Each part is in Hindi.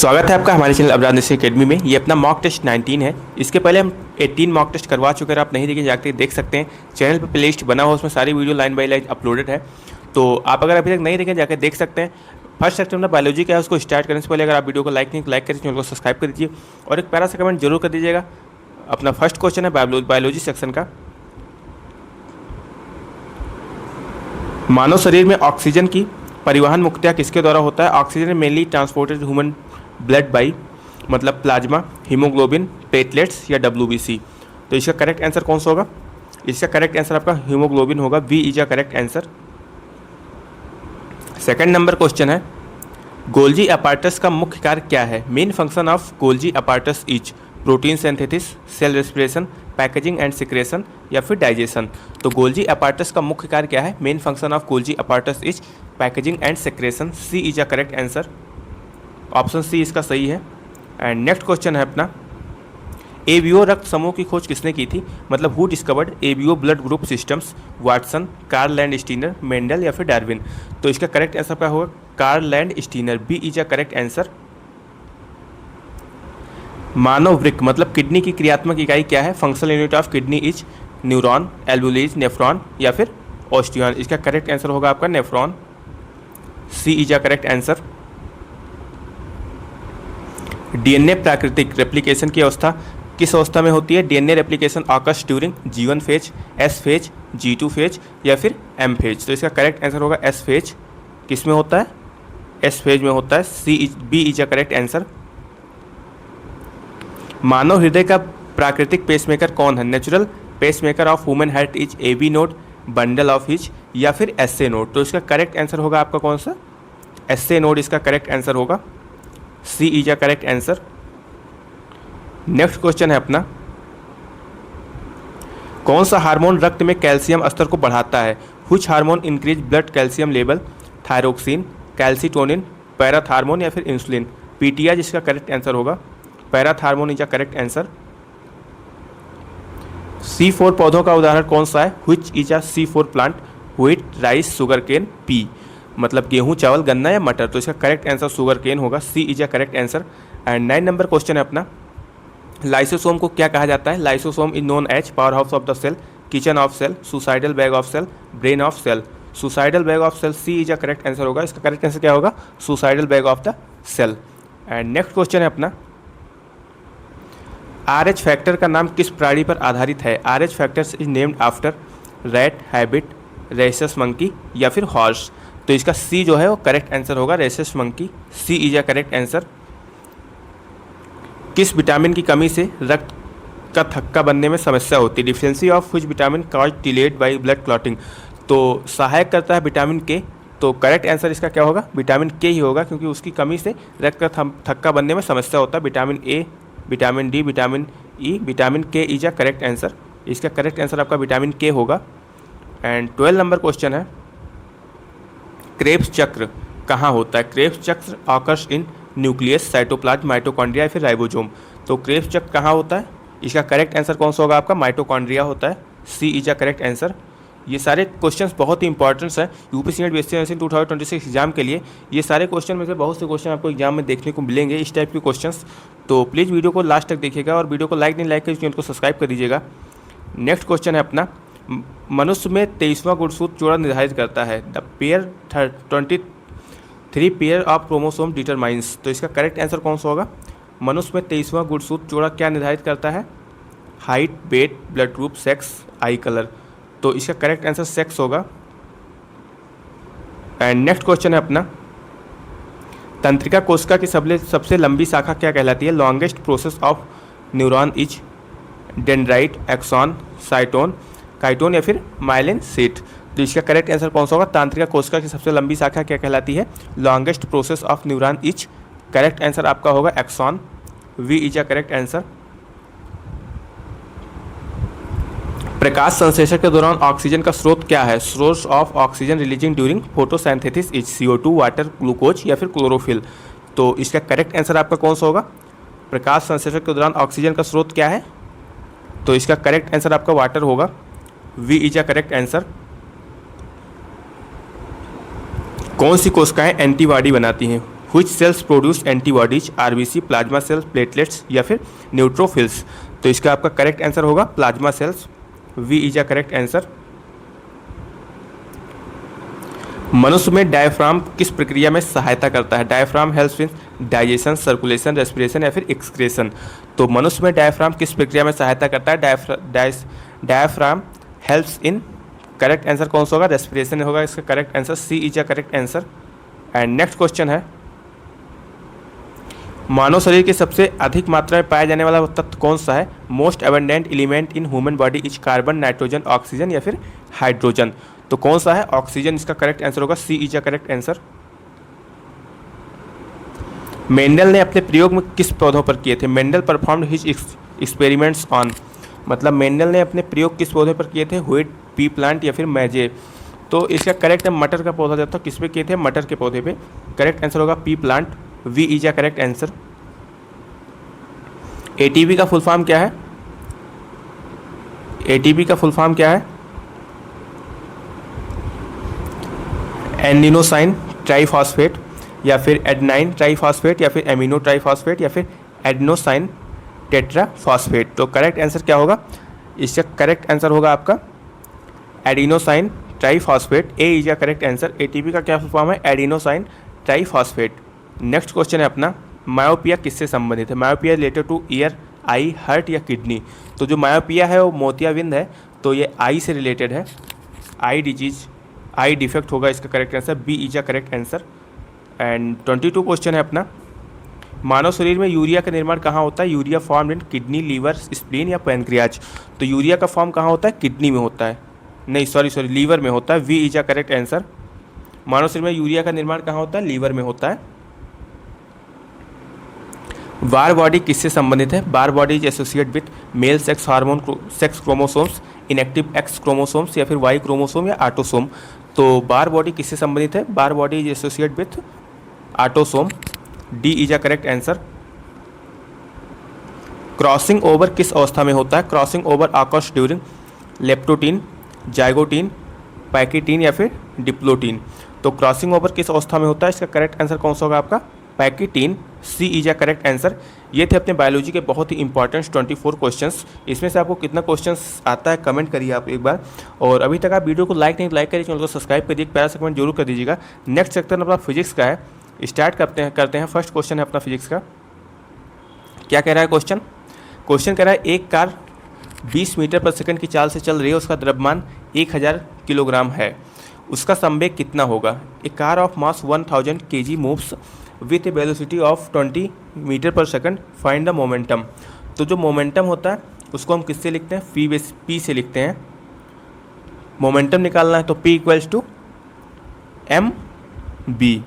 स्वागत है आपका हमारे चैनल अबरार नर्सिंग एकेडमी में। ये अपना मॉक टेस्ट 19 है। इसके पहले हम 18 मॉक टेस्ट करवा चुके हैं। आप नहीं देखें जाकर देख सकते हैं। चैनल पर प्लेलिस्ट बना हुआ, उसमें सारी video line by line uploaded है। तो आप अगर अभी तक नहीं देखें जाकर देख सकते हैं। फर्स्ट सेक्शन में बायोलॉजी का है, उसको स्टार्ट करने से पहले अगर आप वीडियो को लाइक नहीं लाइक करिए, चैनल को सब्सक्राइब कर दीजिए और एक प्यारा सा कमेंट जरूर कर दीजिएगा। अपना फर्स्ट क्वेश्चन है बायोलॉजी सेक्शन का। मानव शरीर में ऑक्सीजन की परिवहन मुख्यतः किसके द्वारा होता है? Oxygen mainly transported human blood by, मतलब प्लाज्मा, हीमोग्लोबिन, प्लेटलेट्स या WBC। तो इसका करेक्ट आंसर कौन सा होगा? इसका करेक्ट आंसर आपका हीमोग्लोबिन होगा। B is a correct answer. Second number question है, गोल्जी अपार्टस का मुख्य कार्य क्या है? Main function of Golgi apparatus is protein synthesis, cell respiration, packaging and secretion या फिर डाइजेशन। तो गोल्जी अपार्टस का मुख्य कार्य क्या है? Main function of Golgi apparatus is packaging and secretion. C is a correct answer. Option C इसका सही है। एंड नेक्स्ट क्वेश्चन है अपना, एबीओ रक्त समूह की खोज किसने की थी? मतलब who discovered ABO blood group systems? Watson, Karl Landsteiner, Mendel या फिर डार्विन। तो इसका करेक्ट आंसर क्या होगा? Karl Landsteiner. B is a correct answer. मानव वृक्क मतलब किडनी की क्रियात्मक इकाई क्या है? Functional unit of kidney is neuron, alveoli, nephron या फिर ऑस्टियन। इसका करेक्ट आंसर होगा आपका nephron. C is a correct answer. DNA प्राकृतिक रेप्लिकेशन की अवस्था किस अवस्था में होती है? DNA replication occurs during G1 phase, S phase, G2 phase या फिर M फेज। तो इसका करेक्ट आंसर होगा S फेज। किस में होता है? S फेज में होता है। B is a correct answer. मानव हृदय का प्राकृतिक पेसमेकर कौन है? Natural pacemaker of human heart is AB node, bundle of His या फिर SA नोड। तो इसका करेक्ट आंसर होगा आपका कौन सा? SA नोड इसका करेक्ट आंसर होगा। C is a correct answer. Next question है अपना, कौन सा हार्मोन रक्त में कैल्शियम स्तर को बढ़ाता है? Which hormone increase blood calcium level? Thyroxine, calcitonin, parathormone या फिर इंसुलिन। PTH जिसका करेक्ट आंसर होगा। Parathormone is a correct answer. C4 पौधों का उदाहरण कौन सा है? Which is a C4 plant? Wheat, rice, sugar cane, pea. मतलब गेहूं, चावल, गन्ना या मटर। तो इसका करेक्ट आंसर शुगर केन होगा। C is a correct answer. And 9 number question है अपना, लाइसोसोम को क्या कहा जाता है? Lysosome is known as power house of the cell, kitchen of cell, suicidal bag of cell, brain of cell. Suicidal bag of cell. C is a correct answer होगा। इसका करेक्ट आंसर क्या होगा? Suicidal bag of the cell. And next question है अपना, RH फैक्टर का नाम किस प्राणी पर आधारित है? RH factors is named after rat, rabbit, rhesus monkey या फिर हॉर्स। तो इसका सी जो है वो करेक्ट आंसर होगा, rhesus monkey. C is a correct answer. किस विटामिन की कमी से रक्त का थक्का बनने में समस्या होती है? Deficiency of which vitamin cause delayed by blood clotting. तो सहायक करता है विटामिन के। तो करेक्ट आंसर इसका क्या होगा? विटामिन के ही होगा, क्योंकि उसकी कमी से रक्त का थक्का बनने में समस्या होता है। Vitamin A, vitamin D, vitamin E, vitamin के इज अ करेक्ट आंसर। इसका करेक्ट आंसर आपका विटामिन के होगा। एंड 12 नंबर क्वेश्चन है, क्रेब्स चक्र कहाँ होता है? क्रेब्स चक्र occurs in nucleus, cytoplasm, mitochondria या फिर राइबोसोम। तो क्रेब्स चक्र कहाँ होता है? इसका करेक्ट आंसर कौन सा होगा आपका? माइटोकॉन्ड्रिया होता है। सी इज अ करेक्ट आंसर। ये सारे क्वेश्चंस बहुत ही इंपॉर्टेंट्स हैं UPSC net BSc nursing 2026 exam के लिए। ये सारे क्वेश्चन में से बहुत से क्वेश्चन आपको एग्जाम में देखने को मिलेंगे, इस टाइप के क्वेश्चंस। तो प्लीज़ वीडियो को लास्ट तक देखिएगा और वीडियो को लाइक नहीं लाइक करिए, चैनल को सब्सक्राइब कर दीजिएगा। नेक्स्ट क्वेश्चन है अपना, मनुष्य में 23वां गुणसूत्र जोड़ा निर्धारित करता है? The pair 23 pair of chromosome determines. तो इसका करेक्ट आंसर कौन सा होगा? मनुष्य में 23वां गुणसूत्र जोड़ा क्या निर्धारित करता है? Height, weight, blood group, sex, eye colour. तो इसका करेक्ट आंसर सेक्स होगा। एंड नेक्स्ट क्वेश्चन है अपना, तंत्रिका कोशिका की सबसे लंबी शाखा क्या कहलाती है? Longest process of neuron is dendrite, axon, cyton, kyton या फिर माइलिन शीट। तो इसका करेक्ट आंसर कौन सा होगा? तंत्रिका कोशिका की सबसे लंबी शाखा क्या कहलाती है? Longest process of neuron is. Correct answer आपका होगा axon. B is a correct answer. प्रकाश संश्लेषण के दौरान ऑक्सीजन का स्रोत क्या है? Source of oxygen releasing during photosynthesis is CO2, water, glucose या फिर क्लोरोफिल। तो इसका करेक्ट आंसर आपका कौन सा होगा? प्रकाश संश्लेषण के दौरान ऑक्सीजन का स्रोत क्या है? तो इसका करेक्ट आंसर आपका वाटर होगा। B is a correct answer. कौन सी कोशिकाएं एंटीबॉडी बनाती हैं? Which cells produce antibodies, RBC, plasma cells, platelets या फिर न्यूट्रोफिल्स। तो इसका आपका करेक्ट आंसर होगा plasma cells, B is a correct answer. मनुष्य में डायफ्राम किस प्रक्रिया में सहायता करता है? Diaphragm helps in digestion, circulation, respiration या फिर एक्सक्रेशन। तो मनुष्य में डायफ्राम किस प्रक्रिया में सहायता करता है? Diaphragm helps in, correct answer कौन सा होगा? रेस्पिरेशन होगा इसका correct answer, C is a correct answer. And next question है, मानव शरीर के सबसे अधिक मात्रा में पाया जाने वाला तत्व कौन सा है? Most abundant element in human body is carbon, nitrogen, oxygen या फिर हाइड्रोजन। तो कौन सा है? ऑक्सीजन इसका करेक्ट आंसर होगा, C is a correct answer. Mendel ने अपने प्रयोग में किस पौधों पर किए थे? Mendel performed his experiments on, मतलब मेंडल ने अपने प्रयोग किस पौधे पर किए थे? व्हीट, पी प्लांट या फिर मैजे। तो इसका करेक्ट है मटर का पौधा था, किस पे किए थे? मटर के पौधे पे। करेक्ट आंसर होगा pea plant, B is a correct answer. ATP का फुल फॉर्म क्या है? एटीपी का फुल फॉर्म क्या है? एडिनोसाइन ट्राइफॉस्फेट या फिर एडेनाइन ट्राइफॉस्फेट या फिर एमिनो ट्राइफॉस्फेट या फिर एडिनोसाइन टेट्राफॉस्फेट। तो करेक्ट आंसर क्या होगा? इसका करेक्ट आंसर होगा आपका adenosine triphosphate, A is a correct answer. ATP का क्या फुल फॉर्म है? Adenosine triphosphate. नेक्स्ट क्वेश्चन है अपना, मायोपिया किससे संबंधित है? मायोपिया रिलेटेड टू ईयर, आई, हार्ट या किडनी। तो जो मायोपिया है वो मोतियाबिंद है, तो ये आई से रिलेटेड है, आई डिजीज, आई डिफेक्ट होगा इसका correct answer, B is a correct answer. And 22 question है अपना, मानव शरीर में यूरिया का निर्माण कहाँ होता है? Urea form in kidney, liver, spleen या पैनक्रियाज। तो यूरिया का फॉर्म कहाँ होता है? किडनी में होता है, नहीं सॉरी लीवर में होता है, B is a correct answer. मानव शरीर में यूरिया का निर्माण कहाँ होता है? लीवर में होता है। बार बॉडी किससे संबंधित है? Barr body is associate with male sex hormone, sex chromosomes, inactive X chromosomes या फिर वाई क्रोमोसोम या ऑटोसोम। तो बार बॉडी किससे संबंधित है? Barr body is associate with autosome, D is a correct answer. Crossing over किस अवस्था में होता है? Crossing over occurs during leptotene, zygotene, pachytene या फिर डिप्लोटीन। तो क्रॉसिंग ओवर किस अवस्था में होता है? इसका करेक्ट आंसर कौन सा होगा आपका? पैकेटीन, C is a correct answer. ये थे अपने बायोलॉजी के बहुत ही इंपॉर्टेंट 24 क्वेश्चंस। इसमें से आपको कितना क्वेश्चंस आता है कमेंट करिए आप एक बार, और अभी तक आप वीडियो को लाइक नहीं लाइक करिए, चैनल को सब्सक्राइब करिए, प्यारा सा कमेंट जरूर कर दीजिएगा। नेक्स्ट सेक्शन अपना फिजिक्स का है, स्टार्ट करते हैं। फर्स्ट क्वेश्चन है अपना फिजिक्स का, क्या कह रहा है क्वेश्चन? क्वेश्चन कह रहा है एक कार 20 मीटर पर सेकंड की चाल से चल रही है, उसका द्रव्यमान 1000 किलोग्राम है, उसका संवेग कितना होगा? A car of mass 1000 kg moves with a velocity of 20 metre पर सेकंड, फाइंड द मोमेंटम। तो जो मोमेंटम होता है उसको हम किससे लिखते हैं? पी से लिखते हैं। मोमेंटम निकालना है तो P equals to M B,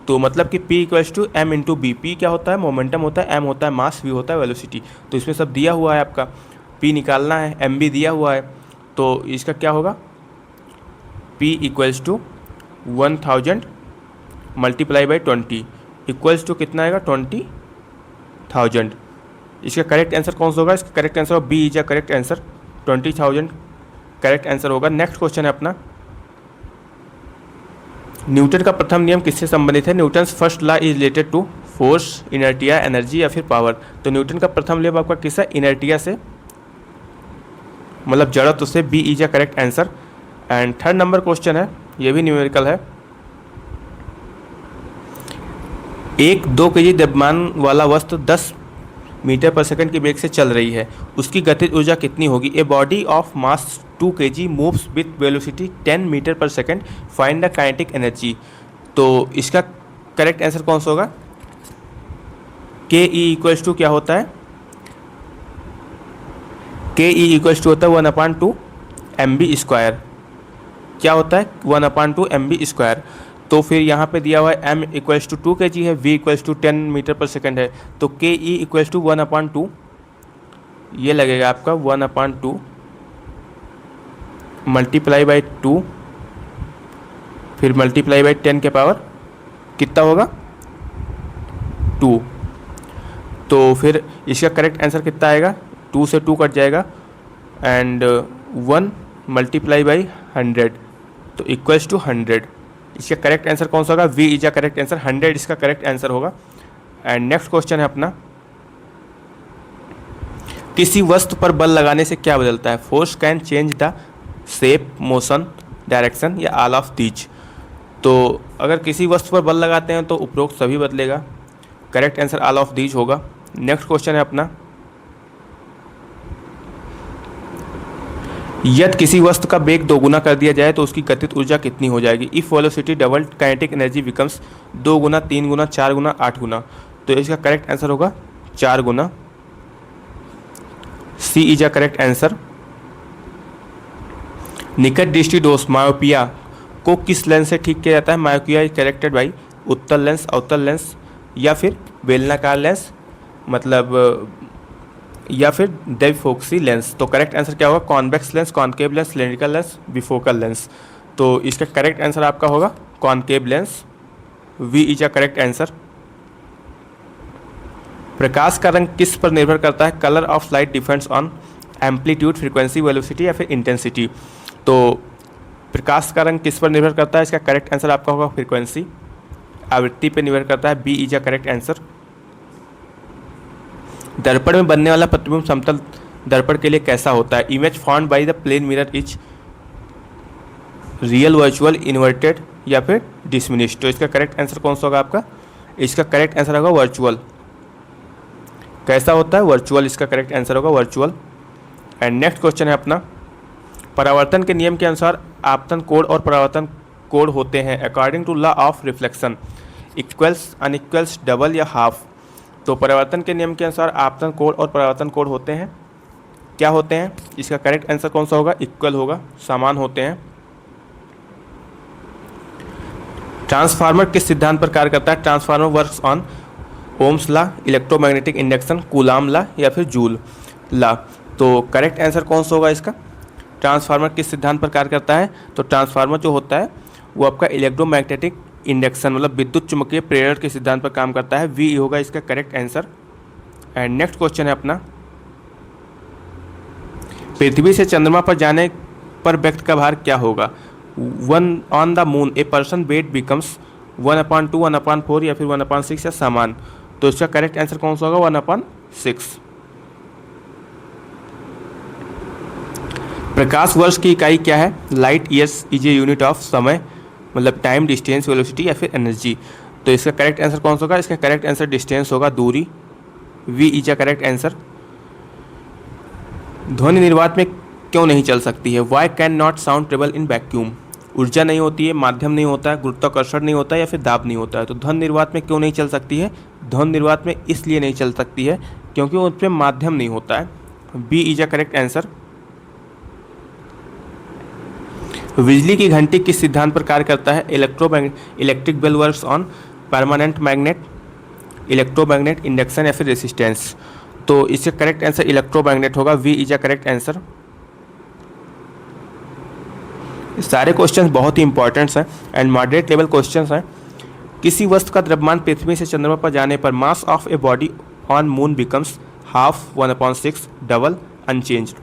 तो मतलब कि P equals to M into B. P क्या होता है? मोमेंटम होता है, एम होता है मास, वी होता है वेलोसिटी। तो इसमें सब दिया हुआ है आपका, P निकालना है, एम बी दिया हुआ है, तो इसका क्या होगा? P equals to 1000 multiply by 20 equals to कितना आएगा? 20,000। इसका करेक्ट आंसर कौन सा होगा? इसका correct answer B is a correct answer, 20,000 correct answer होगा। नेक्स्ट क्वेश्चन है अपना, न्यूटन का प्रथम नियम किससे संबंधित है? Newton's first law is related to force, inertia, energy या फिर पावर। तो न्यूटन का प्रथम नियम आपका किस है? इनर्टिया से, मतलब जड़त्व से, B is a correct answer. And third number question है, ये भी न्यूमेरिकल है, एक 2 kg द्रव्यमान वाला वस्तु 10 मीटर पर सेकंड की वेग से चल रही है, उसकी गतिज ऊर्जा कितनी होगी? A body of mass 2 kg moves with velocity 10 metre पर second, find the kinetic energy. तो इसका करेक्ट आंसर कौन सा होगा? के ई इक्वल्स टू क्या होता है? के ई इक्वल्स टू होता है 1/2 mv स्क्वायर। क्या होता है? 1/2 mv स्क्वायर। तो फिर यहाँ पे दिया हुआ है m इक्वल्स टू 2 kg है, v इक्वल्स टू 10 मीटर पर सेकंड है, तो के ई इक्वल्स टू 1/2, ये लगेगा आपका 1/2 मल्टीप्लाई बाई 2 फिर मल्टीप्लाई बाई 10 के पावर कितना होगा? 2। तो फिर इसका करेक्ट आंसर कितना आएगा? 2 से 2 कट जाएगा एंड 1 मल्टीप्लाई बाई 100, तो इक्वल्स टू 100। इसका करेक्ट आंसर कौन सा होगा? B is a correct answer, 100 इसका करेक्ट आंसर होगा। एंड नेक्स्ट क्वेश्चन है अपना, किसी वस्तु पर बल लगाने से क्या बदलता है? Force can change the shape, motion, direction या ऑल ऑफ दीज। तो अगर किसी वस्तु पर बल लगाते हैं तो उपरोक्त सभी बदलेगा, correct answer all of these होगा। नेक्स्ट क्वेश्चन है अपना, यदि किसी वस्तु का वेग दोगुना कर दिया जाए तो उसकी गतिज ऊर्जा कितनी हो जाएगी? If velocity double kinetic energy becomes 2 गुना, 3 गुना, 4 गुना, 8 गुना। तो इसका करेक्ट आंसर होगा 4 गुना, सी इज अ करेक्ट आंसर। निकट दृष्टि दोष मायोपिया को किस लेंस से ठीक किया जाता है? मायोपिया इज करेक्टेड बाई उत्तल लेंस, अवतल लेंस या फिर बेलनाकार लेंस, मतलब या फिर डाइफोक्सी लेंस। तो करेक्ट आंसर क्या होगा? Convex lens, concave lens, cylindrical lens, bifocal lens. तो इसका करेक्ट आंसर आपका होगा concave lens, B is a correct answer. प्रकाश का रंग किस पर निर्भर करता है? Colour of light depends on amplitude, frequency, velocity या फिर इंटेंसिटी। तो प्रकाश का रंग किस पर निर्भर करता है? इसका करेक्ट आंसर आपका होगा फ्रीक्वेंसी, आवृत्ति पर निर्भर करता है, B is a correct answer. दर्पण में बनने वाला प्रतिबिंब समतल दर्पण के लिए कैसा होता है? Image formed by the plane mirror is real, virtual, inverted या फिर डिसमिनिश। तो इसका करेक्ट आंसर कौन सा होगा आपका? इसका करेक्ट आंसर होगा वर्चुअल। कैसा होता है? वर्चुअल इसका करेक्ट आंसर होगा, वर्चुअल। एंड नेक्स्ट क्वेश्चन है अपना, परावर्तन के नियम के अनुसार आपतन कोण और परावर्तन कोण होते हैं according to law of reflection, equals, unequals, double या हाफ। तो परावर्तन के नियम के अनुसार आपतन कोण और परावर्तन कोण होते हैं, क्या होते हैं? इसका करेक्ट आंसर कौन सा होगा? इक्वल होगा, समान होते हैं। ट्रांसफार्मर किस सिद्धांत पर कार्य करता है? Transformer works on Ohm's law, electromagnetic induction, coulomb law या फिर जूल लॉ। तो करेक्ट आंसर कौन सा होगा इसका? ट्रांसफार्मर किस सिद्धांत पर कार्य करता है? तो ट्रांसफार्मर जो होता है वो आपका इलेक्ट्रोमैग्नेटिक इंडक्शन मतलब विद्युत चुम्बकीय प्रेरण के सिद्धांत पर काम करता है, वी होगा इसका correct answer. And next question है अपना, पृथ्वी से चंद्रमा पर जाने पर व्यक्ति का भार क्या होगा? 1 on the moon a person weight becomes 1/2, 1/4 या फिर 1/6 या समान। तो इसका करेक्ट आंसर कौन सा होगा? 1/6। प्रकाश वर्ष की इकाई क्या है? Light years is a unit of समय, मतलब टाइम, डिस्टेंस, वेलोसिटी या फिर एनर्जी। तो इसका करेक्ट आंसर कौन सा होगा? इसका करेक्ट आंसर डिस्टेंस होगा, दूरी, B is a correct answer. ध्वनि निर्वात में क्यों नहीं चल सकती है? Why can not sound travel in vacuum? ऊर्जा नहीं होती है, माध्यम नहीं होता है, गुरुत्वाकर्षण नहीं होता है या फिर दाब नहीं होता है। तो ध्वनि निर्वात में क्यों नहीं चल सकती है? ध्वनि निर्वात में इसलिए नहीं चल सकती है क्योंकि उस पर माध्यम नहीं होता है, B is a correct answer. बिजली की घंटी किस सिद्धांत पर कार्य करता है? Electric bell works on permanent magnet, electromagnet, induction या फिर रेसिस्टेंस। तो इसका करेक्ट आंसर इलेक्ट्रोमैग्नेट होगा, B is a correct answer. सारे क्वेश्चंस बहुत ही इंपॉर्टेंट्स हैं एंड मॉडरेट लेवल क्वेश्चंस हैं। किसी वस्तु का द्रव्यमान पृथ्वी से चंद्रमा पर जाने पर mass of a body on moon becomes half, 1/6, double, unchanged.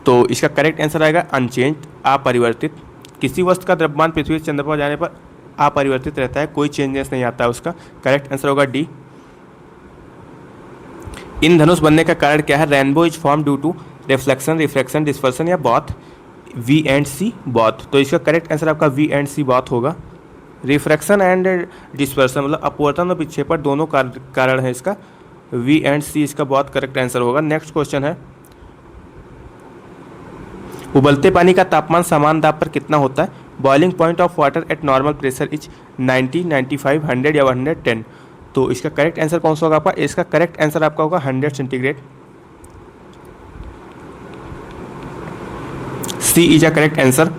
तो इसका करेक्ट आंसर आएगा अनचेंज्ड, अपरिवर्तित। किसी वस्तु का द्रव्यमान पृथ्वी से चंद्रमा पर जाने पर अपरिवर्तित रहता है, कोई चेंजेस नहीं आता है उसका, करेक्ट आंसर होगा डी। इन धनुष बनने का कारण क्या है? Rainbow is form due to reflection, refraction, dispersion या both, B and C both. तो इसका करेक्ट आंसर आपका वी एंड सी बॉथ होगा। रिफ्रैक्शन एंड डिस्पर्सन मतलब अपवर्तन और विक्षेपण दोनों कारण है इसका, वी एंड सी इसका बहुत करेक्ट आंसर होगा। नेक्स्ट क्वेश्चन है, उबलते पानी का तापमान समान दाब पर कितना होता है? Boiling point of water at normal pressure is 90, 95, 100 या 110। तो इसका करेक्ट आंसर कौन सा होगा आपका? इसका करेक्ट आंसर आपका होगा 100 centigrade, C is a correct answer.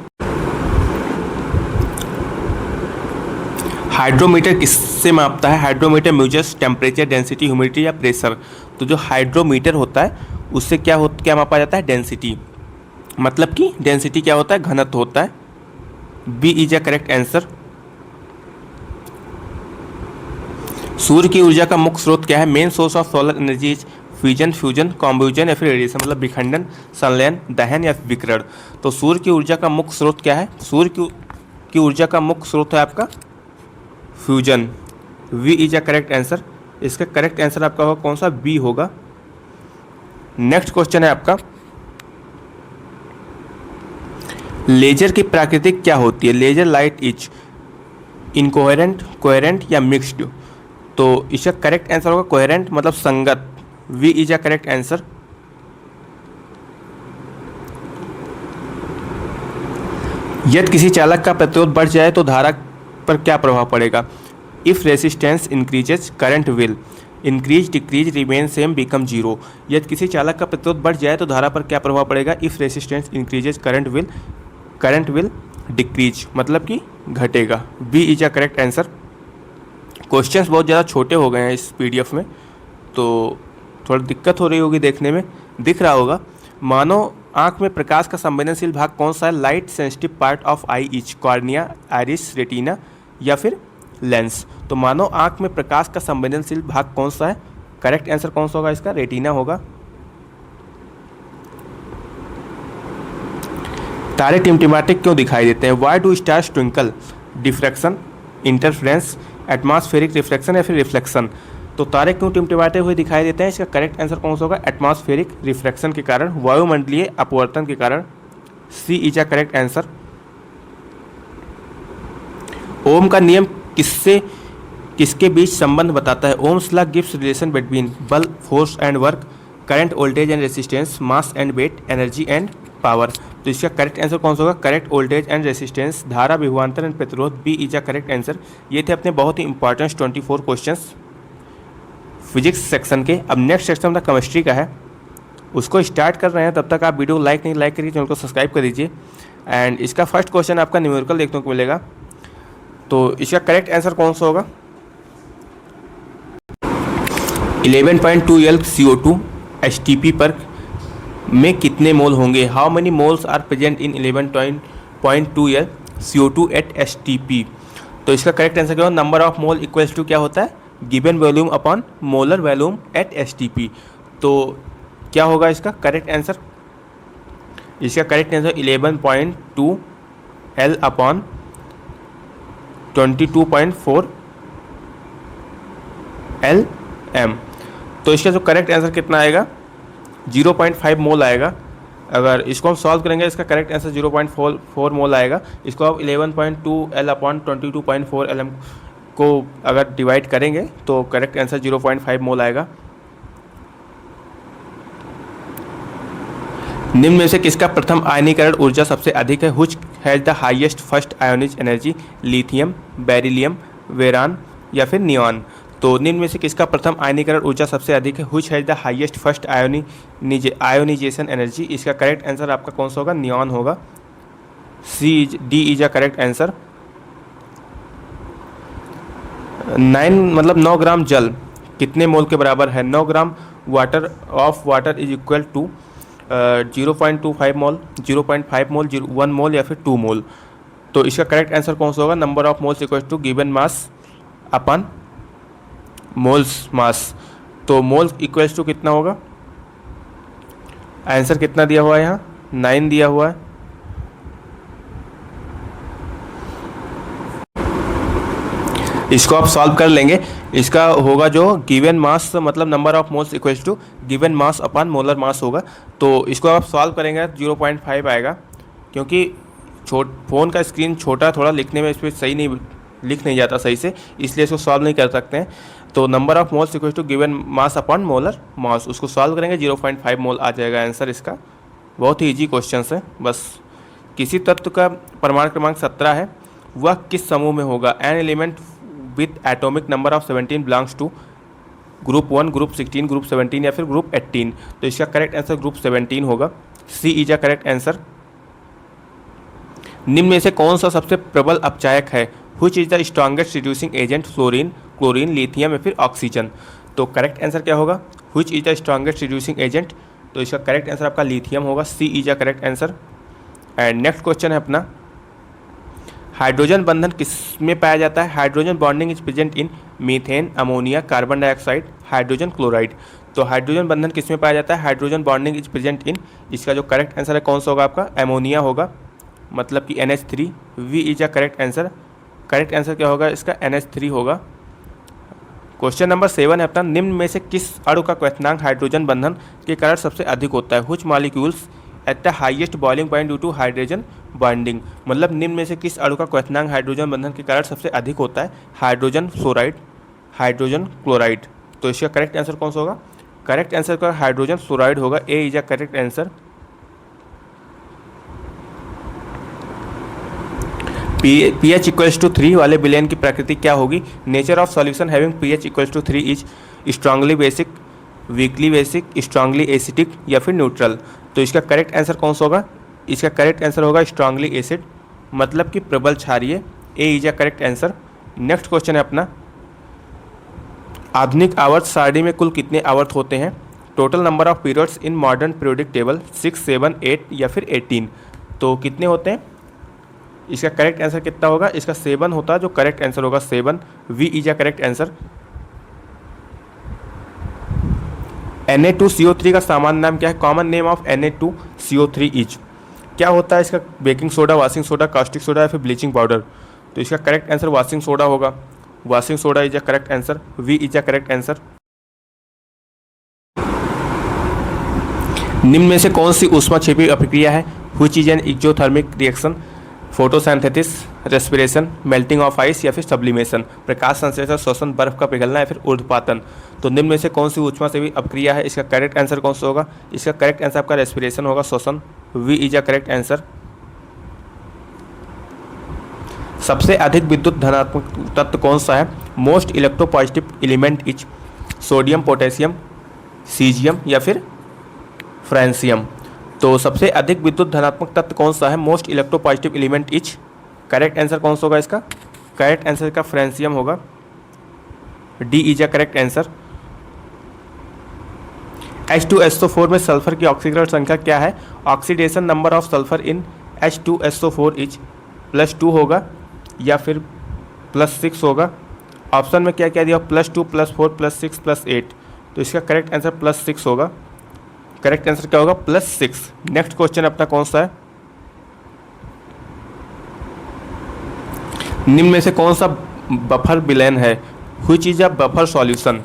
Hydrometer किससे मापता है? Hydrometer measures temperature, density, humidity या प्रेशर। तो जो हाइड्रोमीटर होता है उससे क्या मापा जाता है? डेंसिटी, मतलब कि डेंसिटी क्या होता है? घनत्व होता है, B is a correct answer. सूर्य की ऊर्जा का मुख्य स्रोत क्या है? Main source of solar energy is fusion, fusion, combustion या फिर रेडिएशन मतलब विखंडन, संलयन, दहन या विकिरण। तो सूर्य की ऊर्जा का मुख्य स्रोत क्या है? सूर्य की की ऊर्जा का मुख्य स्रोत है आपका fusion. B is a correct answer. इसका करेक्ट आंसर आपका होगा कौन सा? बी होगा। नेक्स्ट क्वेश्चन है आपका, लेजर की प्राकृतिक क्या होती है? Laser light is incoherent, coherent या मिक्स्ड? तो इसका करेक्ट आंसर होगा कोहेरेंट, मतलब संगत। B is a correct answer. यदि किसी चालक का प्रतिरोध बढ़ जाए तो धारा पर क्या प्रभाव पड़ेगा? If resistance increases current will increase, decrease, remain same, become zero. यदि किसी चालक का प्रतिरोध बढ़ जाए तो धारा पर क्या प्रभाव पड़ेगा? If resistance increases current will decrease, मतलब कि घटेगा। B is a correct answer. Questions बहुत ज़्यादा छोटे हो गए हैं इस पीडीएफ में, तो थोड़ी दिक्कत हो रही होगी देखने में। दिख रहा होगा। मानो आँख में प्रकाश का संवेदनशील भाग कौन सा है? Light sensitive part of I is cornea, iris, retina या फिर लेंस। तो मानो आँख में प्रकाश का संवेदनशील भाग कौन सा है? करेक्ट आंसर कौन सा होगा इसका? रेटिना होगा। तारे टिमटिमाते क्यों दिखाई देते हैं? Why do stars twinkle? Diffraction, interference, atmospheric reflection या फिर रिफ्लेक्शन। तो तारे क्यों टिमटिमाते हुए दिखाई देते हैं? इसका करेक्ट आंसर कौन सा होगा? एटमॉस्फेरिक रिफ्लेक्शन के कारण, वायुमंडलीय अपवर्तन के कारण। C is a correct answer. Ohm का नियम किसके बीच संबंध बताता है? Ohm's law gives relation between बल, force and work, current, voltage and resistance, mass and weight, energy and power. तो इसका करेक्ट आंसर कौन सा होगा? करेक्ट, वोल्टेज एंड रेसिस्टेंस, धारा, विभवांतर एंड प्रतिरोध। B is a correct answer. ये थे अपने बहुत ही इंपॉर्टेंट 24 क्वेश्चंस फिजिक्स सेक्शन के। अब नेक्स्ट सेक्शन अपना केमिस्ट्री का है, उसको स्टार्ट कर रहे हैं। तब तक आप वीडियो लाइक करिए, चैनल को सब्सक्राइब कर दीजिए। एंड इसका फर्स्ट क्वेश्चन आपका न्यूमेरिकल देखने को मिलेगा। तो इसका करेक्ट आंसर कौन सा होगा? 11.2 L CO2 STP पर में कितने मोल होंगे? How many moles are present in 11.2 L CO2 at STP? तो इसका करेक्ट आंसर क्या होगा? Number of mole equals to क्या होता है? Given volume upon molar volume at STP। तो क्या होगा इसका करेक्ट आंसर? इसका correct answer 11.2 L upon 22.4 LM। तो इसका जो करेक्ट आंसर कितना आएगा? 0.5 मोल आएगा। अगर इसको हम सॉल्व करेंगे, इसका करेक्ट आंसर 0.4 मोल आएगा। इसको आप 11.2 L अपॉन 22.4 LM को अगर डिवाइड करेंगे तो करेक्ट आंसर 0.5 मोल आएगा। निम्न में से किसका प्रथम आयनीकरण ऊर्जा सबसे अधिक है? Which has the highest first ionisation energy? Lithium, beryllium, boron या फिर नियॉन। तो निम्न में से किसका प्रथम आयनीकरण ऊर्जा सबसे अधिक है? Which has the highest first ionization energy. इसका करेक्ट आंसर आपका कौन सा होगा? नियॉन होगा। D is a correct answer. 9 gram जल कितने मोल के बराबर है? 9 gram water is equal to 0.25 mole, 0.5 mole, 1 mole या फिर 2 मोल। तो इसका करेक्ट आंसर कौन सा होगा? Number of moles equal to given mass upon moles mass. तो मोल्स इक्वल्स टू कितना होगा? आंसर कितना दिया हुआ है यहाँ? 9 दिया हुआ है। इसको आप सॉल्व कर लेंगे। इसका होगा जो गिवन मास मतलब number of moles equals to given mass upon molar mass होगा। तो इसको आप सॉल्व करेंगे 0.5 आएगा, क्योंकि फ़ोन का स्क्रीन छोटा, थोड़ा लिखने में इस पर सही नहीं लिख नहीं जाता सही से, इसलिए इसको सॉल्व नहीं कर सकते हैं। तो number of moles equal to given mass upon molar mass, उसको सॉल्व करेंगे 0.5 मोल आ जाएगा आंसर इसका। बहुत ही ईजी क्वेश्चन है। बस किसी तत्व का परमाणु क्रमांक 17 है, वह किस समूह में होगा? An element with atomic number of 17 belongs to group 1, group 16, group 17 या फिर ग्रुप 18। तो इसका करेक्ट आंसर ग्रुप 17 होगा। C is a correct answer. निम्न में से कौन सा सबसे प्रबल अपचायक है? Which is the strongest reducing agent? Fluorine, chlorine, lithium या फिर ऑक्सीजन। तो करेक्ट आंसर क्या होगा? Which is the strongest reducing agent? तो इसका करेक्ट आंसर आपका लिथियम होगा। C is a correct answer. And next question है अपना, हाइड्रोजन बंधन किस में पाया जाता है? Hydrogen bonding is present in methane, ammonia, carbon dioxide, hydrogen chloride. तो हाइड्रोजन बंधन किस में पाया जाता है? हाइड्रोजन बॉन्डिंग इज प्रेजेंट इन, इसका जो करेक्ट आंसर है कौन सा होगा आपका? एमोनिया होगा। मतलब कि NH3, B is a correct answer. Correct answer क्या होगा इसका? NH3 होगा। क्वेश्चन नंबर 7 है अपना, निम्न में से किस अणु का क्वथनांक हाइड्रोजन बंधन के कारण सबसे अधिक होता है? Which molecules at the highest boiling point due to hydrogen bonding. मतलब निम्न में से किस अणु का क्वथनांक हाइड्रोजन बंधन के कारण सबसे अधिक होता है? Hydrogen fluoride, hydrogen chloride. तो इसका करेक्ट आंसर कौन सा होगा? करेक्ट आंसर का हाइड्रोजन फ्लोराइड होगा। A is a correct answer. pH equals to 3 वाले विलयन की प्रकृति क्या होगी? Nature of solution having pH equals to 3 is strongly basic, weakly basic, strongly acidic या फिर न्यूट्रल। तो इसका करेक्ट आंसर कौन सा होगा? इसका करेक्ट आंसर होगा स्ट्रांगली एसिड, मतलब कि प्रबल क्षारीय। A is a correct answer. Next question है अपना, आधुनिक आवर्त सारणी में कुल कितने आवर्त होते हैं? Total number of periods in modern periodic table 6, 7, 8 या फिर 18। तो कितने होते हैं? इसका करेक्ट आंसर कितना होगा? इसका 7 होता है, जो करेक्ट आंसर होगा 7। B is a correct answer. Na2CO3 का सामान्य नाम क्या है? Common name of Na2CO3 is. क्या होता है इसका? Baking soda, washing soda, caustic soda या फिर ब्लीचिंग पाउडर। तो इसका करेक्ट आंसर वॉशिंग सोडा होगा। Washing soda is a correct answer. B is a correct answer. निम्न में से कौन सी ऊष्माक्षेपी अभिक्रिया है? Which is an exothermic reaction? Photosynthesis, respiration, melting of ice या फिर सब्लिमेशन। प्रकाश संश्लेषण, श्वसन, बर्फ का पिघलना या फिर ऊर्ध्वपातन। तो निम्न में से कौन सी ऊष्माक्षेपी अभिक्रिया है? इसका करेक्ट आंसर कौन सा होगा? इसका करेक्ट आंसर आपका रेस्पिरेशन होगा, श्वसन। B is a correct answer. सबसे अधिक विद्युत धनात्मक तत्व कौन सा है? Most electropositive element is sodium, potassium, cesium या फिर फ्रांसियम। तो सबसे अधिक विद्युत धनात्मक तत्व कौन सा है? Most electropositive element is. Correct answer कौन सा होगा इसका? करेक्ट आंसर का फ्रांसियम होगा। D is a correct answer. H2SO4 में सल्फर की ऑक्सीकरण संख्या क्या है? Oxidation number of sulphur in H2SO4 is +2 होगा या फिर +6 होगा। ऑप्शन में क्या क्या दिया? +2, +4, +6, +8। तो इसका करेक्ट आंसर +6 होगा। करेक्ट आंसर क्या होगा? +6। नेक्स्ट क्वेश्चन अपना कौन सा है? निम्न में से कौन सा बफर विलयन है? Which is a buffer solution?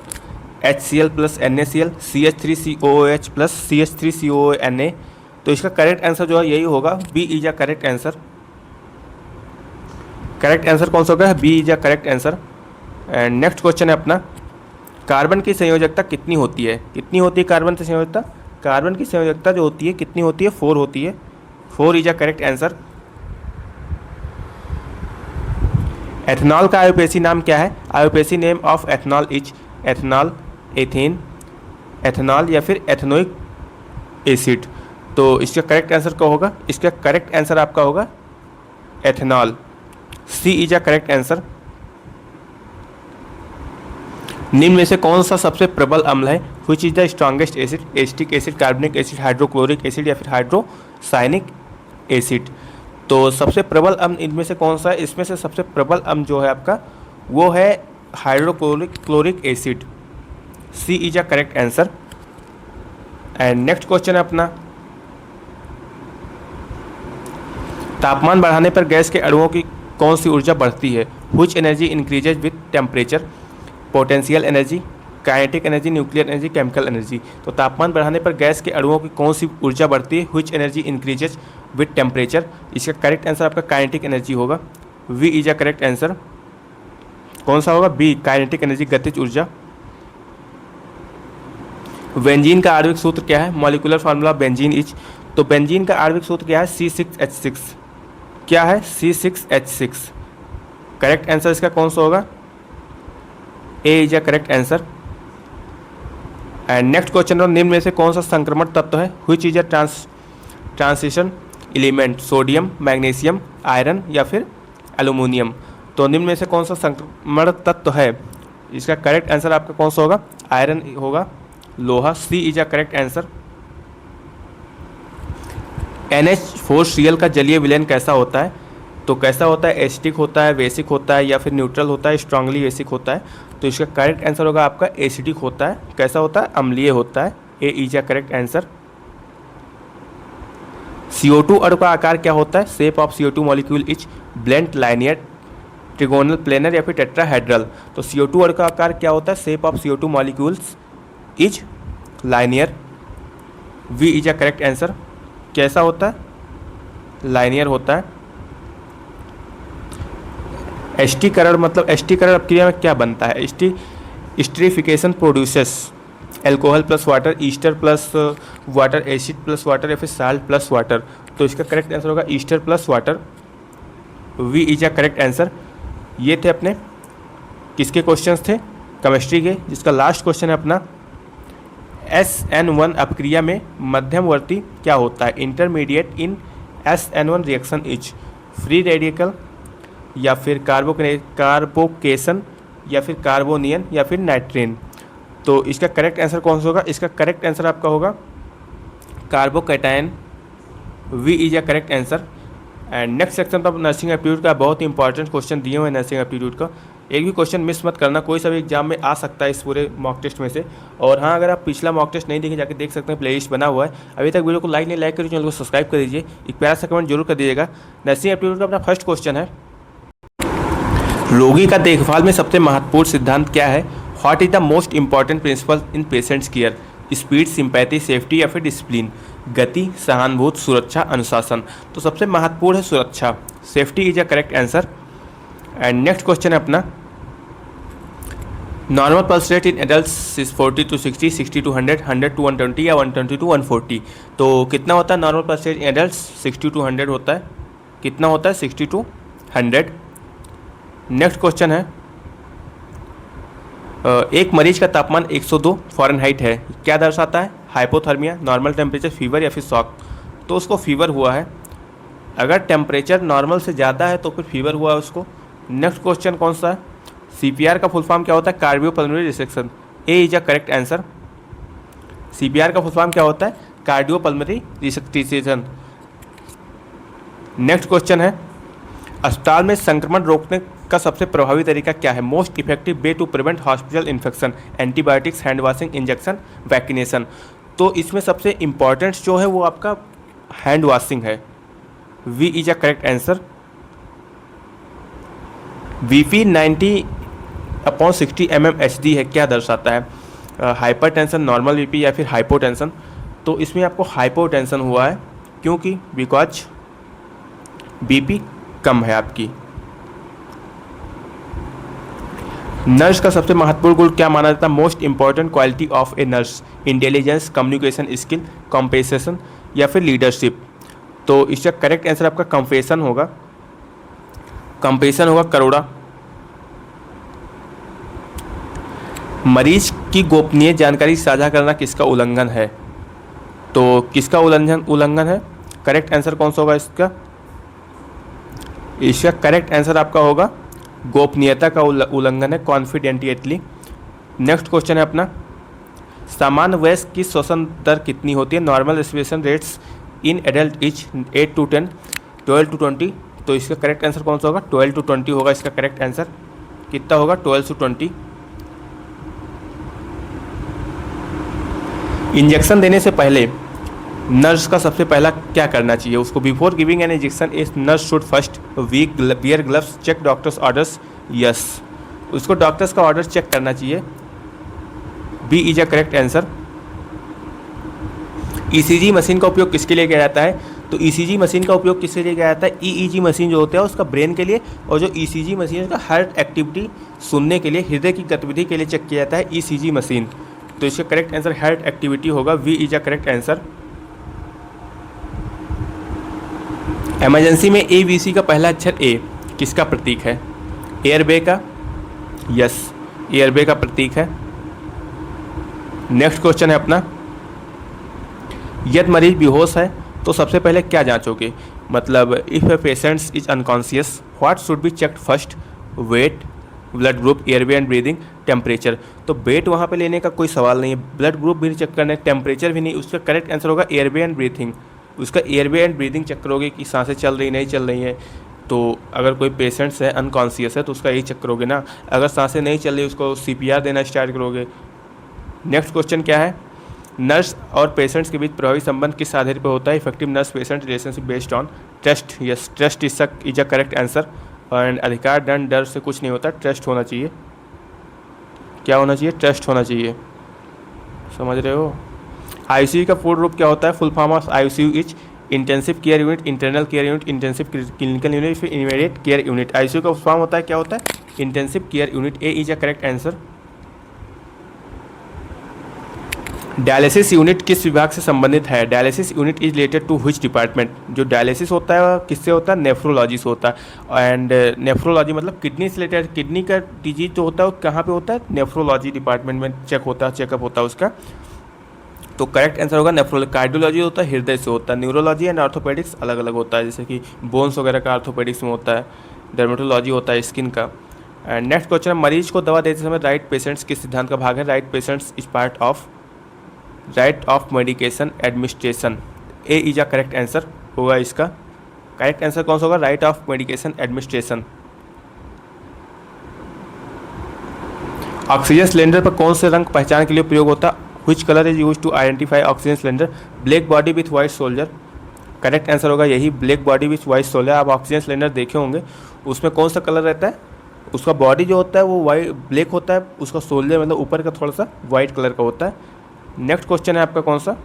HCl + NaCl, CH3COOH + CH3COONA। तो इसका करेक्ट आंसर जो है यही होगा। B is a correct answer. Correct answer कौन सा होगा? B is a correct answer. And next question है अपना, कार्बन की संयोजकता कितनी होती है? कितनी होती है कार्बन की संयोजकता? कार्बन की संयोजकता जो होती है कितनी होती है? 4 होती है। 4 is a correct answer. Ethanol का आयुपेशी नाम क्या है? IUPAC name of ethanol is ethanol, ethane, ethanol या फिर एथेनोइक एसिड। तो इसका करेक्ट आंसर क्या होगा? इसका करेक्ट आंसर आपका होगा ethanol. C is a correct answer. निम्न में से कौन सा सबसे प्रबल अम्ल है? Which is the strongest acid? Acetic acid, carbonic acid, hydrochloric acid या फिर हाइड्रोसाइनिक एसिड। तो सबसे प्रबल अम्ल इनमें से कौन सा है? इसमें से सबसे प्रबल अम्ल जो है आपका वो है hydrochloric acid. C is a correct answer. And next question है अपना, तापमान बढ़ाने पर गैस के अणुओं की कौन सी ऊर्जा बढ़ती है? Which energy increases with temperature? Potential energy, kinetic energy, nuclear energy, chemical energy. तो तापमान बढ़ाने पर गैस के अणुओं की कौन सी ऊर्जा बढ़ती है? Which energy increases with temperature? इसका करेक्ट आंसर आपका काइनेटिक एनर्जी होगा। B is a correct answer. कौन सा होगा? बी, काइनेटिक एनर्जी, गतिज ऊर्जा। बेंजीन का आणविक सूत्र क्या है? Molecular formula benzene is. तो बेंजीन का आणविक सूत्र क्या है? C6H6। क्या है? C6H6। करेक्ट आंसर इसका कौन सा होगा? A is a correct answer. And next question, निम्न में से कौन सा संक्रमण तत्व है? Which is a transition element? Sodium, magnesium, iron या फिर एल्यूमिनियम। तो निम्न में से कौन सा संक्रमण तत्व है? इसका करेक्ट आंसर आपका कौन सा होगा? आयरन होगा, लोहा। C is a correct answer. NH4Cl का जलीय विलयन कैसा होता है? तो कैसा होता है? एसिडिक होता है, बेसिक होता है या फिर न्यूट्रल होता है, स्ट्रांगली बेसिक होता है। तो इसका करेक्ट आंसर होगा आपका एसिडिक होता है। कैसा होता है? अम्लीय होता है। A is a correct answer. CO2 अणु का आकार क्या होता है? Shape of CO2 molecule is bent, linear, trigonal, planar या फिर टेट्राहेड्रल। तो CO2 अणु का आकार क्या होता है? Shape of CO2 molecules is linear. B is a correct answer. कैसा होता है? लाइनियर होता है। एस्टीकरण मतलब एस्टीकरण अपक्रिया में क्या बनता है? Esterification produces alcohol plus water, ester plus water, acid plus water या फिर साल्ट प्लस वाटर। तो इसका करेक्ट आंसर होगा ester plus water. B is a correct answer. ये थे अपने किसके क्वेश्चंस थे? केमिस्ट्री के, जिसका लास्ट क्वेश्चन है अपना SN1 अपक्रिया में मध्यमवर्ती क्या होता है? Intermediate in SN1 reaction is free radical या फिर कार्बोकेशन या फिर कार्बोनियन या फिर नाइट्रेन। तो इसका करेक्ट आंसर कौन सा होगा? इसका करेक्ट आंसर आपका होगा carbocation. B is a correct answer. And next section पर नर्सिंग एप्टीट्यूड का बहुत ही इंपॉर्टेंट क्वेश्चन दिए हुए हैं नर्सिंग एप्टीट्यूड का। एक भी क्वेश्चन मिस मत करना, कोई सा भी एग्जाम में आ सकता है इस पूरे मॉक टेस्ट में से। और हाँ, अगर आप पिछला मॉक टेस्ट नहीं देखें जाके देख सकते हैं, प्लेलिस्ट बना हुआ है। अभी तक वीडियो को लाइक नहीं लाइक करिए, चैनल को सब्सक्राइब कर दीजिए, एक प्यारा सा कमेंट जरूर कर दीजिएगा। नर्सिंग एप्टीट्यूड का अपना फर्स्ट क्वेश्चन है, रोगी का देखभाल में सबसे महत्वपूर्ण सिद्धांत क्या है? What is the most important principal in patients care? Speed, sympathy, safety या फिर डिसिप्लिन? गति, सहानुभूति, सुरक्षा, अनुशासन। तो सबसे महत्वपूर्ण है सुरक्षा। Safety is a correct answer. And next question है अपना, normal pulse rate in adults is 40 to 60, 60 to 100, 100 to 120 या 120 to 140। तो कितना होता है normal pulse rate in adults? 60 to 100 होता है। कितना होता है? 60 to 100। नेक्स्ट क्वेश्चन है, एक मरीज का तापमान 102 फ़ारेनहाइट है, क्या दर्शाता है? हाइपोथर्मिया, नॉर्मल टेम्परेचर, फीवर या फिर शॉक? तो उसको फीवर हुआ है। अगर टेम्परेचर नॉर्मल से ज़्यादा है तो फिर फीवर हुआ है उसको। नेक्स्ट क्वेश्चन कौन सा है? CPR का फुल फॉर्म क्या होता है? Cardiopulmonary resection. A is a correct answer. CPR का फुल फॉर्म क्या होता है? Cardiopulmonary resection. नेक्स्ट क्वेश्चन है, अस्पताल में संक्रमण रोकने का सबसे प्रभावी तरीका क्या है? Most effective way to prevent hospital infection, antibiotics, hand washing, injection, vaccination. तो इसमें सबसे इम्पॉर्टेंट जो है वो आपका हैंड वॉशिंग है। B is a correct answer. BP 90/60 mm HD है, क्या दर्शाता है? हाइपरटेंशन, नॉर्मल BP या फिर हाइपोटेंशन? तो इसमें आपको हाइपोटेंशन हुआ है, क्योंकि बिकॉज BP कम है आपकी। नर्स का सबसे महत्वपूर्ण गुण क्या माना जाता है? Most important quality of a nurse, intelligence, communication skill, compassion या फिर लीडरशिप? तो इसका करेक्ट आंसर आपका कंपेशन होगा। कंपेशन होगा करोड़ा। मरीज की गोपनीय जानकारी साझा करना किसका उल्लंघन है? तो किसका उल्लंघन है? करेक्ट आंसर कौन सा होगा इसका? इसका करेक्ट आंसर आपका होगा गोपनीयता का उल्लंघन है, कॉन्फिडेंटियली। नेक्स्ट क्वेश्चन है अपना, सामान्य वयस्क की श्वसन दर कितनी होती है? Normal respiration rates in adult is 8 to 10, 12 to 20। तो इसका करेक्ट आंसर कौन सा होगा? 12 to 20 होगा इसका करेक्ट आंसर। कितना होगा? 12 to 20। इंजेक्शन देने से पहले नर्स का सबसे पहला क्या करना चाहिए उसको? Before giving an injection a nurse should first wear gloves, check doctor's orders. Yes, उसको डॉक्टर्स का ऑर्डर चेक करना चाहिए। B is a correct answer. ECG machine का उपयोग किसके लिए किया जाता है? तो ECG मशीन का उपयोग किसके लिए किया जाता है? EEG मशीन जो होता है उसका ब्रेन के लिए, और जो ECG मशीन है उसका हार्ट एक्टिविटी सुनने के लिए, हृदय की गतिविधि के लिए चेक किया जाता है ECG मशीन। तो इसका करेक्ट आंसर हार्ट एक्टिविटी होगा। B is a correct answer. Emergency में ABC का पहला अक्षर A किसका प्रतीक है? एयरबे का। यस, एयरबे का प्रतीक है। नेक्स्ट क्वेश्चन है अपना, यदि मरीज बेहोश है तो सबसे पहले क्या जांचोगे? मतलब if a patients is unconscious what should be checked first? Weight, blood group, airway and breathing, temperature. तो वेट वहाँ पे लेने का कोई सवाल नहीं है, ब्लड ग्रुप भी नहीं चेक करना है, टेम्परेचर भी नहीं। उसका करेक्ट आंसर होगा एयरवे एंड ब्रीथिंग। उसका एयरवे एंड ब्रीदिंग चेक करोगे कि सांसें चल रही नहीं चल रही हैं। तो अगर कोई पेशेंट्स है अनकॉन्शियस है तो उसका यही चेक करोगे ना। अगर सांसें नहीं चल रही उसको CPR देना स्टार्ट करोगे। नेक्स्ट क्वेश्चन क्या है, नर्स और पेशेंट्स के बीच प्रभावी संबंध किस आधार पर होता है? Effective nurse patient relationship based on trust. Yes, trust is a correct answer. And अधिकार, दंड, डर से कुछ नहीं होता, ट्रस्ट होना चाहिए। क्या होना चाहिए? ट्रस्ट होना चाहिए। समझ रहे हो? आईसीयू का पूर्ण रूप क्या होता है? Full form of ICU is intensive care unit, internal care unit, intensive clinical unit, फिर इमीडिएट केयर यूनिट। आईसीयू का फॉर्म होता है, क्या होता है? Intensive care unit. A is a correct answer. Dialysis unit किस विभाग से संबंधित है? Dialysis unit is related to which department? जो डायलिसिस होता है किससे होता है? नेफ्रोलॉजी से होता है। एंड नेफ्रोलॉजी मतलब किडनी से रिलेटेड, किडनी का डिजीज जो होता है वो कहाँ पे होता है? नेफ्रोलॉजी डिपार्टमेंट में चेक होता है, चेकअप होता है उसका। तो करेक्ट आंसर होगा नेफ्रोलॉजी। कार्डियोलॉजी होता है हृदय से होता है। न्यूरोलॉजी एंड ऑर्थोपेडिक्स अलग अलग होता है, जैसे कि बोन्स वगैरह का ऑर्थोपेडिक्स में होता है। डर्मेटोलॉजी होता है स्किन का। एंड नेक्स्ट क्वेश्चन, मरीज को दवा देते समय राइट पेशेंट्स किस सिद्धांत का भाग है? Right patients is part of right of medication administration. A is a correct answer होगा इसका। करेक्ट आंसर कौन सा होगा? Right of medication administration. Oxygen cylinder पर कौन से रंग पहचान के लिए प्रयोग होता है? Which colour is use to identify oxygen cylinder? Black body with white shoulder. Correct answer होगा यही, black body with white shoulder. आप ऑक्सीजन सिलेंडर देखे होंगे, उसमें कौन सा कलर रहता है? उसका बॉडी जो होता है वो वाइट ब्लैक होता है, उसका सोल्जर मतलब ऊपर का थोड़ा सा वाइट कलर का होता है। नेक्स्ट क्वेश्चन है आपका कौन सा?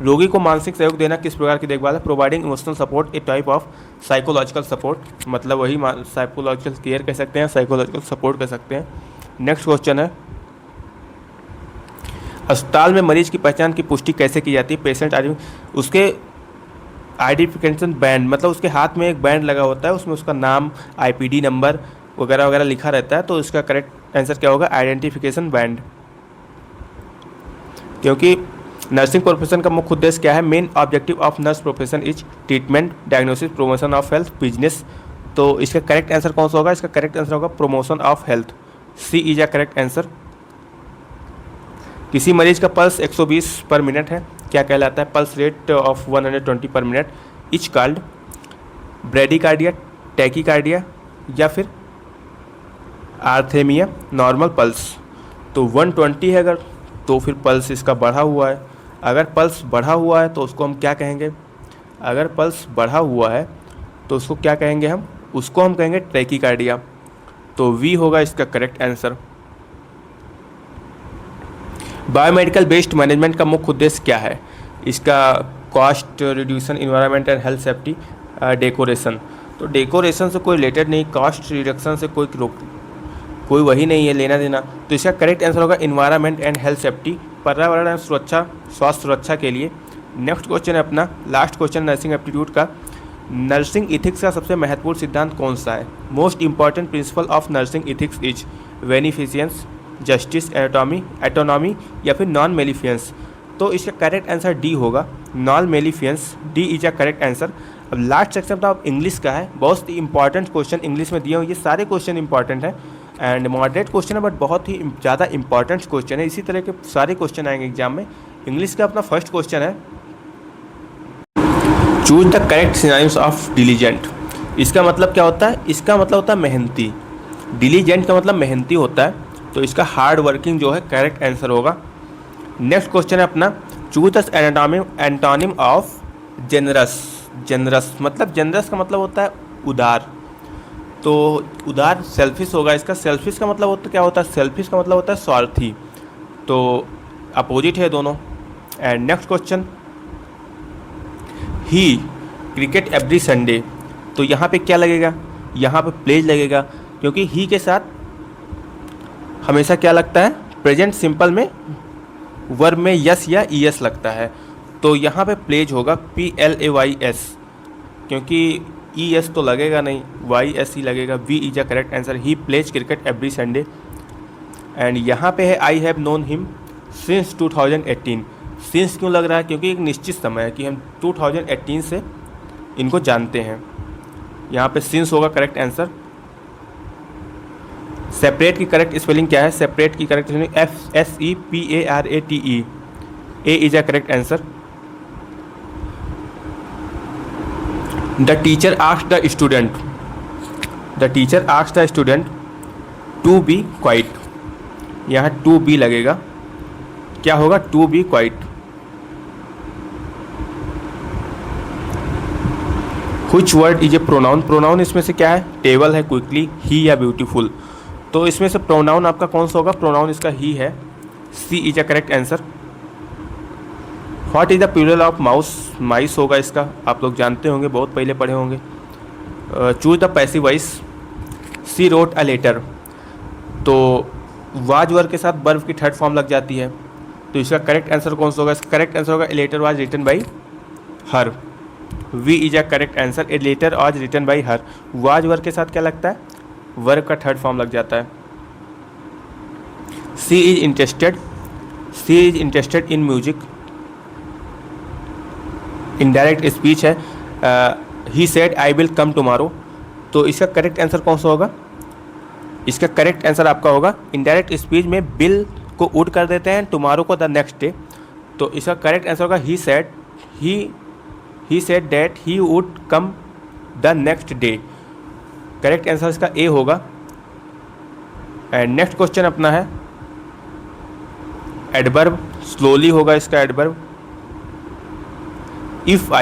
रोगी को मानसिक सहयोग देना किस प्रकार की देखभाल है? Providing emotional support, A type of psychological support. मतलब वही साइकोलॉजिकल केयर कह सकते हैं, साइकोलॉजिकल सपोर्ट कह सकते हैं। नेक्स्ट क्वेश्चन है, अस्पताल में मरीज की पहचान की पुष्टि कैसे की जाती है? पेशेंट उसके आइडेंटिफिकेशन बैंड, मतलब उसके हाथ में एक बैंड लगा होता है, उसमें उसका नाम, आईपीडी नंबर वगैरह वगैरह लिखा रहता है। तो इसका करेक्ट आंसर क्या होगा? Identification band. क्योंकि नर्सिंग प्रोफेशन का मुख्य उद्देश्य क्या है? Main objective of nurse profession is treatment, diagnosis, promotion of health, business. तो इसका करेक्ट आंसर कौन सा होगा? इसका करेक्ट आंसर होगा promotion of health. C is a correct answer. किसी मरीज का पल्स 120 पर मिनट है, क्या कहलाता है? पल्स रेट ऑफ 120 पर minute etch called bradycardia, tachycardia या फिर आर्थेमिया, नॉर्मल पल्स। तो 120 है अगर, तो फिर पल्स इसका बढ़ा हुआ है। अगर पल्स बढ़ा हुआ है तो उसको हम क्या कहेंगे? अगर पल्स बढ़ा हुआ है तो उसको क्या कहेंगे हम? उसको हम कहेंगे टैकीकार्डिया। तो वी होगा इसका correct answer. Biomedical based management का मुख्य उद्देश्य क्या है? इसका cost reduction, environment and health safety, decoration. तो डेकोरेशन से कोई रिलेटेड नहीं, कॉस्ट रिडक्शन से कोई वही नहीं है लेना देना। तो इसका करेक्ट आंसर होगा इन्वायरमेंट एंड हेल्थ सेफ्टी, पर्यावरण एवं सुरक्षा, स्वास्थ्य सुरक्षा के लिए। नेक्स्ट क्वेश्चन है अपना लास्ट क्वेश्चन नर्सिंग एप्टीट्यूड का। नर्सिंग इथिक्स का सबसे महत्वपूर्ण सिद्धांत कौन सा है? Most important principle of nursing ethics is beneficence, justice, autonomy या फिर नॉन मेलिफियंस। तो इसका करेक्ट आंसर डी होगा, non maleficence. D is a correct answer. अब लास्ट सेक्शन तो आप इंग्लिश का है, बहुत ही इंपॉर्टेंट क्वेश्चन इंग्लिश में दिए हुए, ये सारे क्वेश्चन इंपॉर्टेंट हैं एंड मॉडरेट क्वेश्चन है बट बहुत ही ज़्यादा इंपॉर्टेंट क्वेश्चन है। इसी तरह के सारे क्वेश्चन आएंगे एग्जाम में। इंग्लिश का अपना फर्स्ट क्वेश्चन है, choose the correct synonyms of diligent. इसका मतलब क्या होता है? इसका मतलब होता है मेहनती। डिलीजेंट का मतलब मेहनती होता है, तो इसका हार्ड वर्किंग जो है करेक्ट आंसर होगा। नेक्स्ट क्वेश्चन है अपना, choose the antonym of generous. Generous मतलब, जेनरस का मतलब होता है उदार, तो उदार सेल्फिश होगा इसका। सेल्फिश का मतलब होता क्या होता है? सेल्फिश का मतलब होता है स्वार्थी, तो अपोजिट है दोनों। And next question, he cricket every Sunday. तो यहाँ पे क्या लगेगा? यहाँ पे प्लेज लगेगा, क्योंकि ही के साथ हमेशा क्या लगता है? प्रेजेंट सिंपल में वर्ब में यस या ईएस लगता है, तो यहाँ पे प्लेज होगा PLAYS, क्योंकि ES तो लगेगा नहीं, YS ही लगेगा। V is a correct answer. He plays cricket every Sunday. And यहाँ पे है I have known him since 2018। Since क्यों लग रहा है? क्योंकि एक निश्चित समय है कि हम 2018 से इनको जानते हैं। यहाँ पे सिंस होगा करेक्ट आंसर। सेपरेट की करेक्ट स्पेलिंग क्या है? सेपरेट की correct spelling SEPARATE। A is a correct answer. The teacher asked the student, the teacher asked the student to be quiet. यहाँ टू बी लगेगा, क्या होगा? To be quiet. Which word is a pronoun, pronoun इसमें से क्या है, टेबल है, क्विकली, ही या ब्यूटीफुल। तो इसमें से प्रोनाउन आपका कौन सा होगा, प्रोनाउन इसका ही है, सी is a correct answer. What is the plural of mouse, mice होगा इसका, आप लोग जानते होंगे, बहुत पहले पढ़े होंगे। Choose the passive voice, she wrote a letter. तो वाज वर्ब के साथ वर्ब की थर्ड फॉर्म लग जाती है, तो इसका करेक्ट आंसर कौन सा होगा, इसका करेक्ट आंसर होगा a letter was written by her. B is a correct answer, a letter was written by her. Was verb के साथ क्या लगता है, वर्ब का थर्ड फॉर्म लग जाता है। सी is interested, she is interested in music, indirect speech है। He said I will come tomorrow, तो इसका करेक्ट आंसर कौन सा होगा, इसका करेक्ट आंसर आपका होगा, इनडायरेक्ट स्पीच में बिल को वुड कर देते हैं, टुमारो को द नेक्स्ट डे, तो इसका करेक्ट आंसर होगा he said, he said that he would come the next day. Correct answer इसका ए होगा। एंड नेक्स्ट क्वेश्चन अपना है एडवर्ब, स्लोली होगा इसका एडवर्ब। इफ़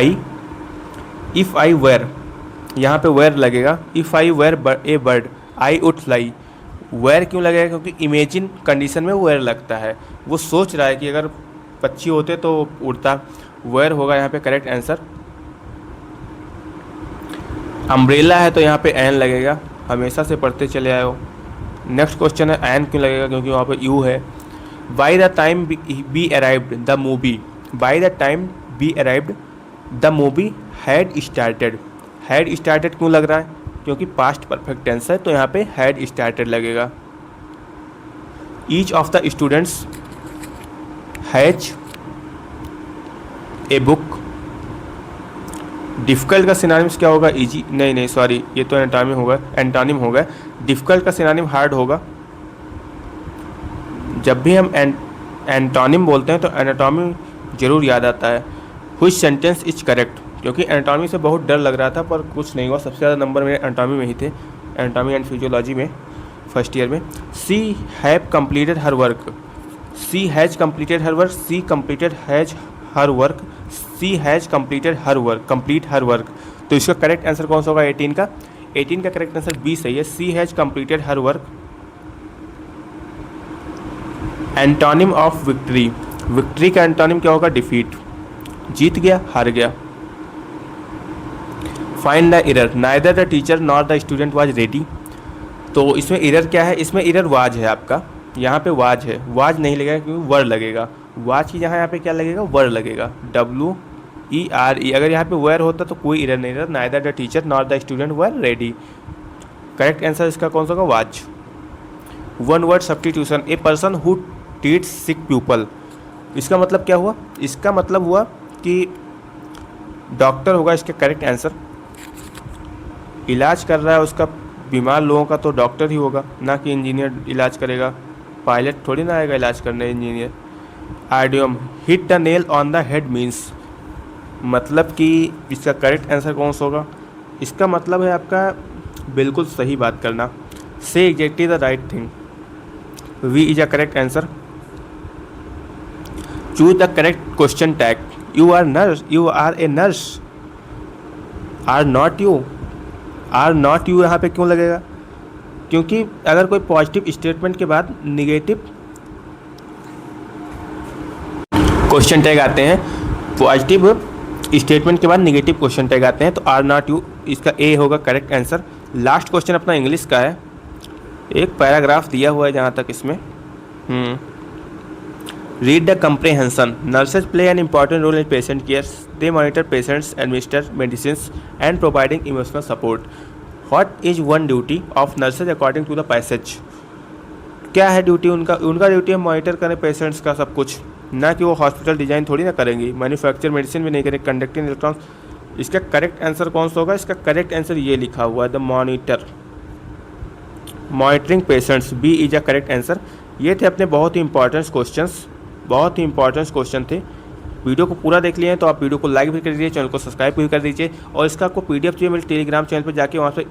आई वेयर, यहाँ पे वेयर लगेगा, if I were a bird I would fly. Were क्यों लगेगा, क्योंकि इमेजिन कंडीशन में वेयर लगता है, वो सोच रहा है कि अगर पक्षी होते तो उड़ता, वेयर होगा यहाँ पे करेक्ट आंसर। अम्ब्रेला है तो यहाँ पे एन लगेगा, हमेशा से पढ़ते चले आए हो। नेक्स्ट क्वेश्चन है एन क्यों लगेगा, क्योंकि वहाँ पे यू है। By the time B arrived the movie, by the time B arrived the movie had started, had started क्यों लग रहा है, क्योंकि पास्ट परफेक्ट टेंस है, तो यहाँ पे हैड स्टार्टेड लगेगा। Each of the students has a book, difficult का सिनोनिम्स क्या होगा, इजी, नहीं सॉरी, ये तो एंटोनिम होगा, एंटोनिम होगा। डिफ़िकल्ट का सिनोनिम हार्ड होगा। जब भी हम एंटोनिम बोलते हैं तो एनाटॉमी जरूर याद आता है। व्हिच सेंटेंस इज करेक्ट, क्योंकि एनाटॉमी से बहुत डर लग रहा था पर कुछ नहीं हुआ, सबसे ज़्यादा नंबर मेरे एनाटॉमी में ही थे, एनाटॉमी एंड फिजियोलॉजी में फर्स्ट ईयर में। She have completed her work, she has completed her work, she completed has her work, she has completed her work, complete her work. तो इसका करेक्ट आंसर कौन सा होगा 18 का, 18 का करेक्ट आंसर बी सही है, she has completed her work. Antonym of victory, victory का एंटोनिम क्या होगा, डिफीट, जीत गया, हार गया। Find the error, neither the teacher nor the student was ready. तो इसमें एरर क्या है, इसमें एरर वाज है आपका, यहाँ पे वाज है, वाज नहीं लगेगा क्योंकि वर लगेगा, वाज की जहाँ यहाँ पे क्या लगेगा, वर लगेगा, WERE। अगर यहाँ पे वेयर होता तो कोई एरर नहीं रहता, neither the teacher nor the student were ready. Correct answer इसका कौन सा होगा, was. One word substitution, a person who treats sick people, इसका मतलब क्या हुआ, इसका मतलब हुआ कि डॉक्टर होगा इसका करेक्ट आंसर। इलाज कर रहा है उसका बीमार लोगों का तो डॉक्टर ही होगा, ना कि इंजीनियर इलाज करेगा, पायलट थोड़ी ना आएगा इलाज करने, engineer. Idiom, hit the nail on the head means, मतलब कि इसका करेक्ट आंसर कौन सा होगा, इसका मतलब है आपका बिल्कुल सही बात करना, से exactly the right thing. B is a correct answer. Choose the correct question tag, you are nurse, you are a nurse, are not you, are not you यहाँ पे क्यों लगेगा, क्योंकि अगर कोई पॉजिटिव स्टेटमेंट के बाद निगेटिव क्वेश्चन टैग आते हैं, पॉजिटिव स्टेटमेंट के बाद निगेटिव क्वेश्चन टैग आते हैं, तो आर नॉट यू इसका ए होगा करेक्ट आंसर। लास्ट क्वेश्चन अपना इंग्लिश का है, एक पैराग्राफ दिया हुआ है जहाँ तक इसमें। Read the comprehension. Nurses play an important role in patient care. They monitor patients, administer medicines, and providing emotional support. What is one duty of nurses according to the passage? क्या है ड्यूटी उनका, उनका ड्यूटी है मॉनिटर करें पेशेंट्स का सब कुछ, ना कि वो हॉस्पिटल डिज़ाइन थोड़ी ना करेंगी, मैन्युफैक्चर मेडिसिन भी नहीं करेंगे, कंडक्टिंग इलेक्ट्रॉन्स। इसका करेक्ट आंसर कौन सा होगा, इसका करेक्ट आंसर ये लिखा हुआ है, the monitor, monitoring patients, B is a correct answer. ये थे अपने बहुत ही इंपॉर्टेंट क्वेश्चंस, बहुत ही इंपॉर्टेंट क्वेश्चन थे। वीडियो को पूरा देख लिए हैं तो आप वीडियो को लाइक भी कर दीजिए, चैनल को सब्सक्राइब भी कर दीजिए, और इसका आपको PDF चाहिए मेरे टेलीग्राम चैनल पर जाके, वहाँ पे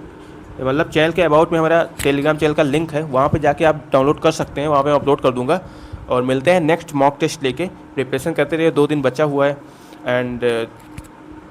मतलब चैनल के अबाउट में हमारा टेलीग्राम चैनल का लिंक है, वहाँ पे जाके आप डाउनलोड कर सकते हैं, वहाँ पे अपलोड कर दूँगा। और मिलते हैं नेक्स्ट मॉक टेस्ट लेके, प्रिपरेशन करते रहिए, 2 दिन बचा हुआ है। एंड